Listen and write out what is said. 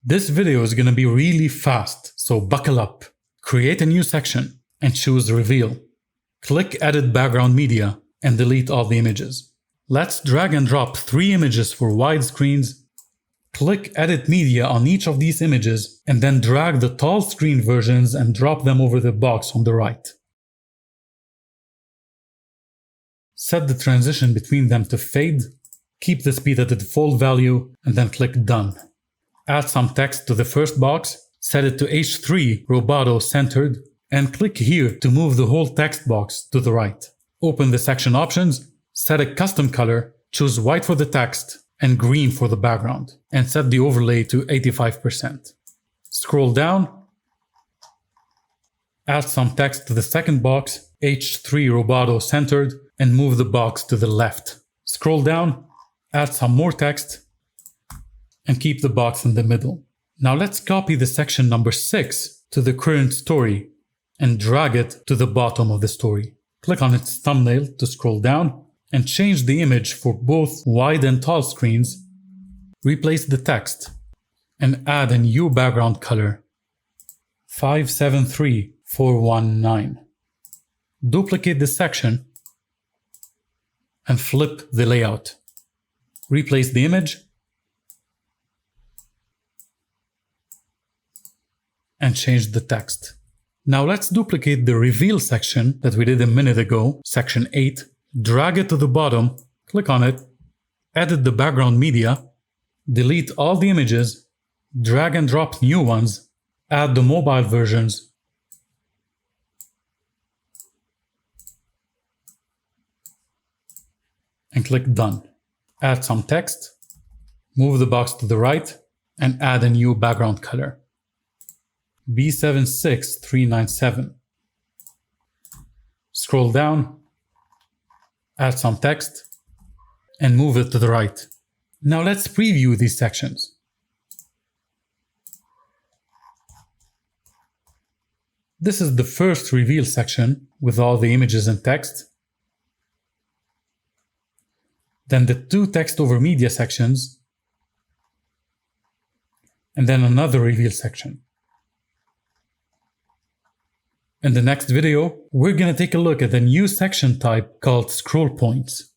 This video is going to be really fast, so buckle up. Create a new section and choose Reveal. Click Edit Background Media and delete all the images. Let's drag and drop 3 images for wide screens. Click Edit Media on each of these images and then drag the tall screen versions and drop them over the box on the right. Set the transition between them to fade. Keep the speed at the default value and then click Done. Add some text to the first box, set it to H3 Roboto centered, and click here to move the whole text box to the right. Open the section options, set a custom color, choose white for the text and green for the background, and set the overlay to 85%. Scroll down, add some text to the second box, H3 Roboto centered, and move the box to the left. Scroll down, add some more text, and keep the box in the middle. Now let's copy the section number 6 to the current story and drag it to the bottom of the story. Click on its thumbnail to scroll down and change the image for both wide and tall screens. Replace the text and add a new background color, 573419. Duplicate the section and flip the layout. Replace the image and change the text. Now let's duplicate the reveal section that we did a minute ago, section 8, drag it to the bottom, click on it, edit the background media, delete all the images, drag and drop new ones, add the mobile versions, and click Done. Add some text, move the box to the right, and add a new background color, B76397. Scroll down, add some text, and move it to the right. Now let's preview these sections. This is the first reveal section with all the images and text. Then the 2 text over media sections, and then another reveal section. In the next video, we're going to take a look at a new section type called scroll points.